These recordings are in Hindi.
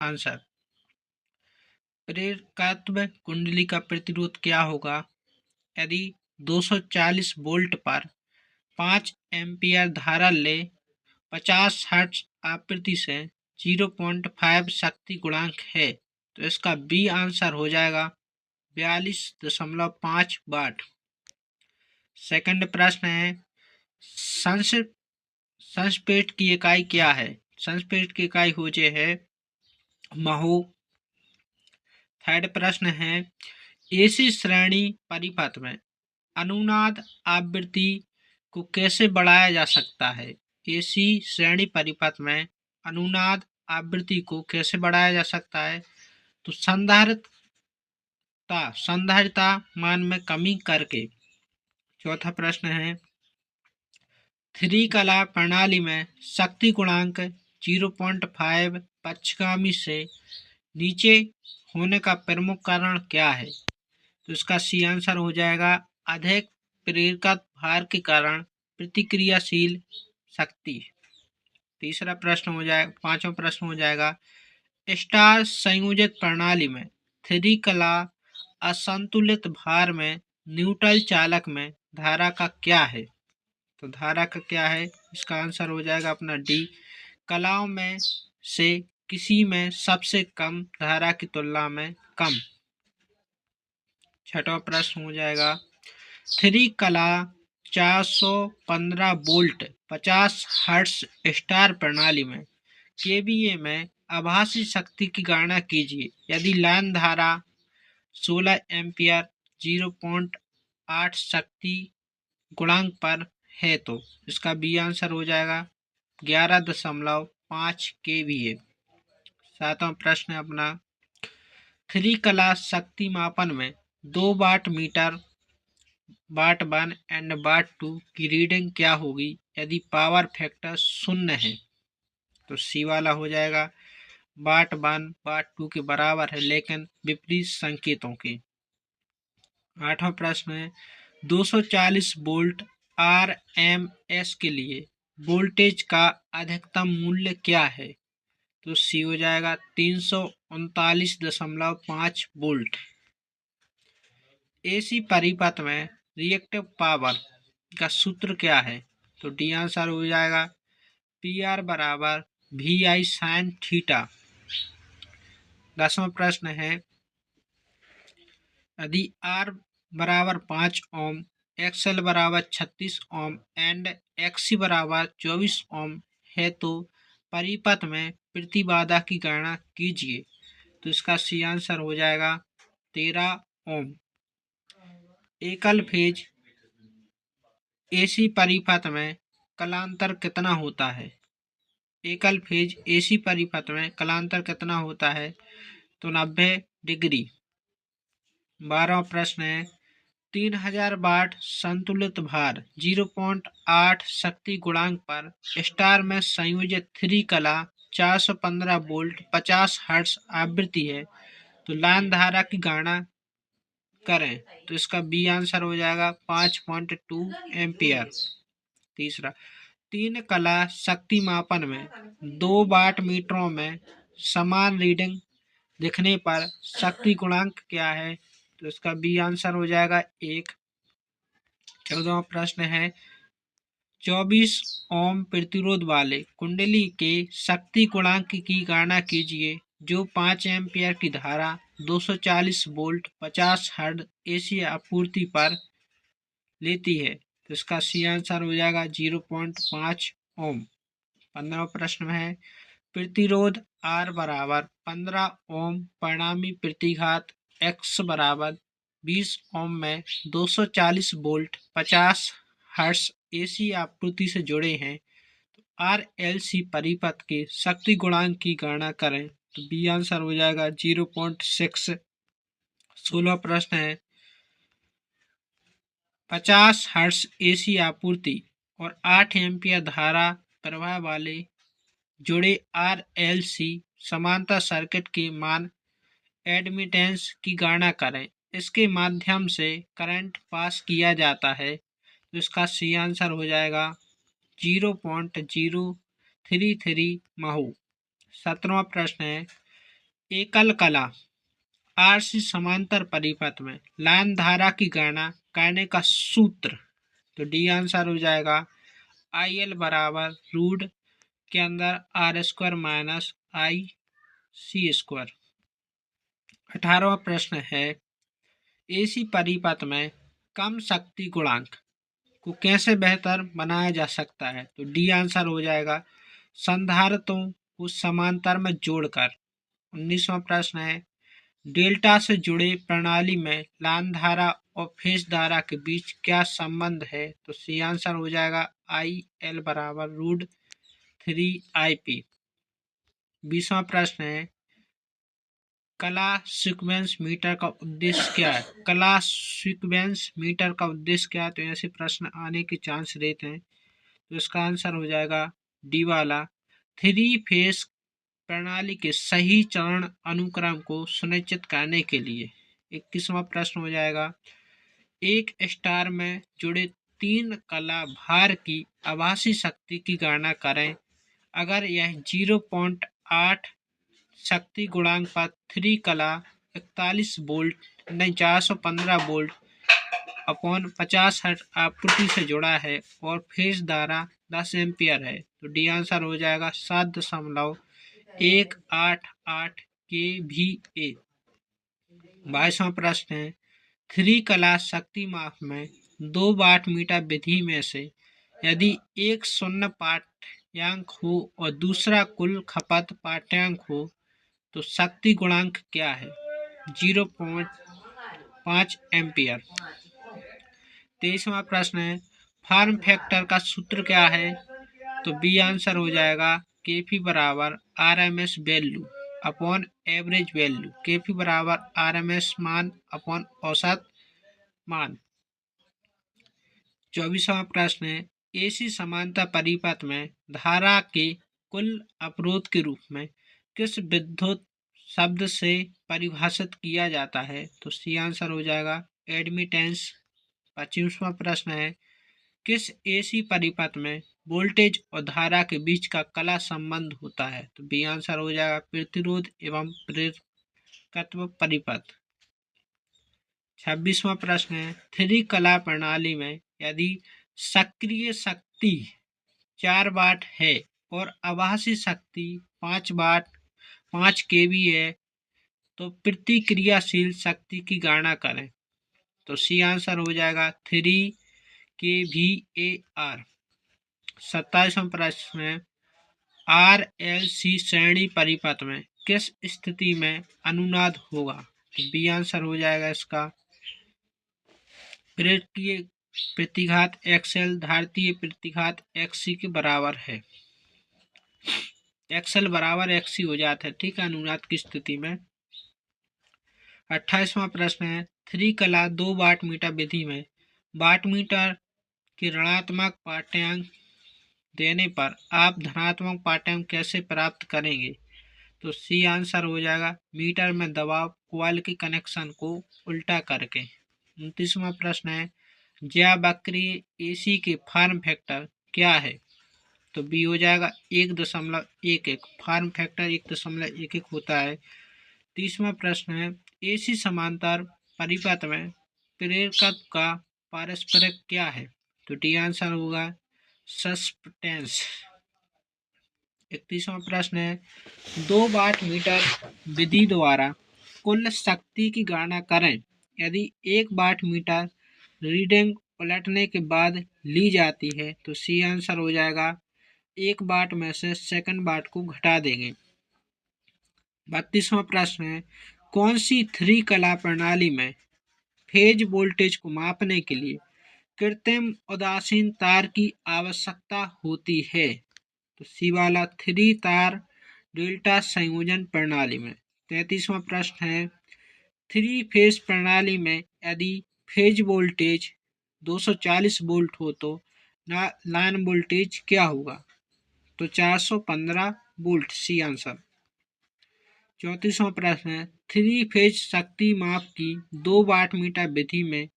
आंसर। प्रेरकत्व कुंडली का प्रतिरोध क्या होगा यदि 240 वोल्ट पर 5 एम्पियर धारा ले 50 हर्ट्ज आवृत्ति से 0.5 शक्ति गुणांक है, तो इसका बी आंसर हो जाएगा 42.5 वाट। सेकंड प्रश्न है संस्पेट की इकाई क्या है? संस्पेट की इकाई हो जे है महो। थर्ड प्रश्न है एसी श्रेणी परिपथ में अनुनाद आवृत्ति को कैसे बढ़ाया जा सकता है? एसी श्रेणी परिपथ में अनुनाद आवृत्ति को कैसे बढ़ाया जा सकता है? तो संधारिता मान में कमी करके। चौथा प्रश्न है त्रिकला प्रणाली में शक्ति गुणांक 0.5 पक्षगामी से नीचे होने का प्रमुख कारण क्या है? तो इसका सी आंसर हो जाएगा अधिक प्रेरकत्व भार के कारण प्रतिक्रियाशील शक्ति। तीसरा प्रश्न हो जाएगा, पांचवा प्रश्न हो जाएगा स्टार संयोजक प्रणाली में त्रिकला असंतुलित भार में न्यूट्रल चालक में धारा का क्या है? तो धारा का क्या है? इसका आंसर हो जाएगा अपना डी, कलाओं में से किसी में सबसे कम धारा की तुलना में कम। छठवां प्रश्न हो जाएगा त्रिकला 415 वोल्ट 50 हर्ट्ज स्टार प्रणाली में केवीए में आभासी शक्ति की गणना कीजिए यदि लाइन धारा 16 एम्पियर 0.8 शक्ति गुणांक पर है, तो इसका बी आंसर हो जाएगा 11.5 केवीए। सातवां प्रश्न है अपना त्रिकला शक्ति मापन में 2 watt meter watt 1 and what 2 की रीडिंग क्या होगी यदि पावर फैक्टर 0 है? तो सी वाला हो जाएगा वाट 1 वाट 2 के बराबर है लेकिन विपरीत संकेतों के। आठवां प्रश्न है 240 वोल्ट RMS के लिए वोल्टेज का अधिकतम मूल्य क्या है? तो सी हो जाएगा 339.5 वोल्ट। एसी परिपथ में रिएक्टिव पावर का सूत्र क्या है? तो डी आंसर हो जाएगा PR बराबर VI sin थीटा। 10वां प्रश्न है यदि R बराबर 5 ओम, XL बराबर 36 ओम एंड XC बराबर 24 ओम है तो परिपथ में प्रतिबाधा की गणना कीजिए। तो इसका सी आंसर हो जाएगा 13 ओम। एकल फेज एसी परिपथ में कलांतर कितना होता है? एकल फेज एसी परिपथ में कलांतर कितना होता है? तो 90 डिग्री। 12वां प्रश्न है 3000 वाट संतुलित भार 0.8 शक्ति गुणांक पर स्टार में संयोजित त्रिकला 415 वोल्ट 50 हर्ट्ज आवृत्ति है, तो लाइन धारा की गणना करें। तो इसका बी आंसर हो जाएगा 5.2 एम्पियर। तीसरा 3 कला शक्ति मापन में 2 वाट मीटरों में समान रीडिंग दिखने पर शक्ति गुणांक क्या है? तो इसका बी आंसर हो जाएगा 1। 14वां प्रश्न है 24 ओम प्रतिरोध वाले कुंडली के शक्ति गुणांक की गणना कीजिए जो 5 एम्पियर की धारा 240 वोल्ट 50 हर्ट्ज एसी आपूर्ति पर लेती है। तो इसका सी आंसर हो जाएगा 0.5 ओम। 15वां प्रश्न है प्रतिरोध R बराबर 15 ओम परिणामी प्रतिघात X बराबर 20 ओम में 240 वोल्ट 50 हर्ट्ज एसी आपूर्ति से जुड़े हैं, तो RLC परिपथ के शक्ति गुणांक की गणना करें। तो बी आंसर हो जाएगा 0.6। 16वां प्रश्न है 50 हर्ट्ज एसी आपूर्ति और 8 एम्पियर धारा प्रवाह वाले जुड़े RLC समांतर सर्किट के मान एडमिटेंस की गणना करें। इसके माध्यम से करंट पास किया जाता है, तो इसका सी आंसर हो जाएगा 0.033 महू। 17वां प्रश्न है एकल कला आरसी समांतर परिपथ में लाइन धारा की गणना करने का सूत्र, तो डी आंसर हो जाएगा आई एल बराबर रूट के अंदर R square minus I C square. 18वां प्रश्न है एसी परिपथ में कम शक्ति गुणांक को कैसे बेहतर बनाया जा सकता है, तो डी आंसर हो जाएगा संधारित्रों को समांतर में जोड़कर। 19वां प्रश्न है डेल्टा से जुड़े प्रणाली में लाइन धारा और फेज धारा के बीच क्या संबंध है, तो सी आंसर हो जाएगा आई एल बराबर रूट 3 IP। 20वां प्रश्न है कला सीक्वेंस मीटर का उद्देश्य क्या है, कला सीक्वेंस मीटर का उद्देश्य क्या है, तो ऐसे प्रश्न आने के चांस रहते हैं, तो इसका आंसर हो जाएगा डी वाला 3 फेज प्रणाली के सही चरण अनुक्रम को सुनिश्चित करने के लिए। 21वां प्रश्न हो जाएगा एक स्टार में जुड़े 3 कला भार की आभासी शक्ति की गणना करें अगर यह 0.8 शक्ति गुणांक पर 3 कला 41 वोल्ट नहीं 415 वोल्ट अपॉन 50 हर्ट्ज आपूर्ति से जुड़ा है और फेज धारा 10 एम्पियर है, तो डी आंसर हो जाएगा 7.188 kVA। 22वां प्रश्न है 3 कला शक्ति माप में 2 वाट मीटर विधि में से यदि एक शून्य पाठ्यांक हो और दूसरा कुल खपत पाठ्यांक हो तो शक्ति गुणांक क्या है, 0.5 एम्पियर। 23वां प्रश्न है फार्म फैक्टर का सूत्र क्या है, तो बी आंसर हो जाएगा केपी बराबर RMS value upon average value, KP बराबर आरएमएस मान अपॉन औसत मान। 24वां प्रश्न है एसी समांतर परिपथ में धारा के कुल अवरोध के रूप में किस विद्युत शब्द से परिभाषित किया जाता है, तो सी आंसर हो जाएगा एडमिटेंस। 25वां प्रश्न है किस एसी परिपथ में वोल्टेज और धारा के बीच का कला संबंध होता है, तो बी आंसर हो जाएगा प्रतिरोध एवं प्रेरकत्व परिपथ। 26वां प्रश्न है 3 कला प्रणाली में यदि सक्रिय शक्ति 4 वाट है और आभासी शक्ति 5 केवी है तो प्रतिक्रियाशील शक्ति की गणना करें, तो सी आंसर हो जाएगा 3 kVAR। 27वां प्रश्न है RLC श्रेणी परिपथ में किस स्थिति में अनुनाद होगा, तो बी आंसर हो जाएगा इसका प्रेरकीय प्रतिघात XL धारतीय प्रतिघात XC के बराबर है, XL बराबर XC हो जाता है, ठीक है, अनुनाद की स्थिति में। 28वां प्रश्न है 3 कला 2 वाट मीटर विधि में वाट मीटर के ऋणात्मक पाठ्यांक देने पर आप धनात्मक पाठ्यांक कैसे प्राप्त करेंगे, तो सी आंसर हो जाएगा मीटर में दबाव कॉइल के कनेक्शन को उल्टा करके। 29वां प्रश्न है ज्यावक्रीय एसी के फॉर्म फैक्टर क्या है, तो बी हो जाएगा 1.11, फॉर्म फैक्टर 1.11 होता है। 30वां प्रश्न है एसी समांतर परिपथ में प्रेरकत्व का पारस्परिक क्या है, तो डी आंसर होगा सस्पेंटेंस। 31वां प्रश्न है 2 वाट मीटर विधि द्वारा कुल शक्ति की गणना करें यदि 1 वाट मीटर रीडिंग उलटने के बाद ली जाती है, तो सी आंसर हो जाएगा 1 वाट में से सेकंड वाट को घटा देंगे। 32वां प्रश्न है कौन सी 3 कला प्रणाली में फेज वोल्टेज को मापने के लिए कृत्रिम उदासीन तार की आवश्यकता होती है, तो सी वाला 3 तार डेल्टा संयोजन प्रणाली में। 33वां प्रश्न है 3 फेज प्रणाली में यदि फेज वोल्टेज 240 वोल्ट हो तो लाइन वोल्टेज क्या होगा, तो 415 वोल्ट, सी आंसर। 34वां प्रश्न है 3 फेज शक्ति माप की 2 वाट मीटर विधि में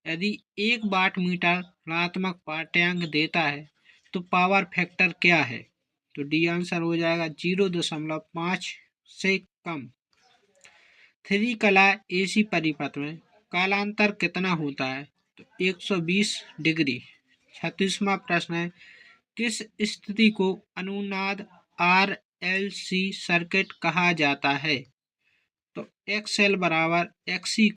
यदि 1 वाट मीटर ऋणात्मक पाठ्यांक देता है तो पावर फैक्टर क्या है, तो डी आंसर हो जाएगा 0.5 से कम। थ्री कला एसी परिपथ में कालांतर कितना होता है? तो 120 डिग्री। 36वां प्रश्न है, किस स्थिति को अनुनाद RLC सर्किट कहा जाता है? तो XL बराबर XC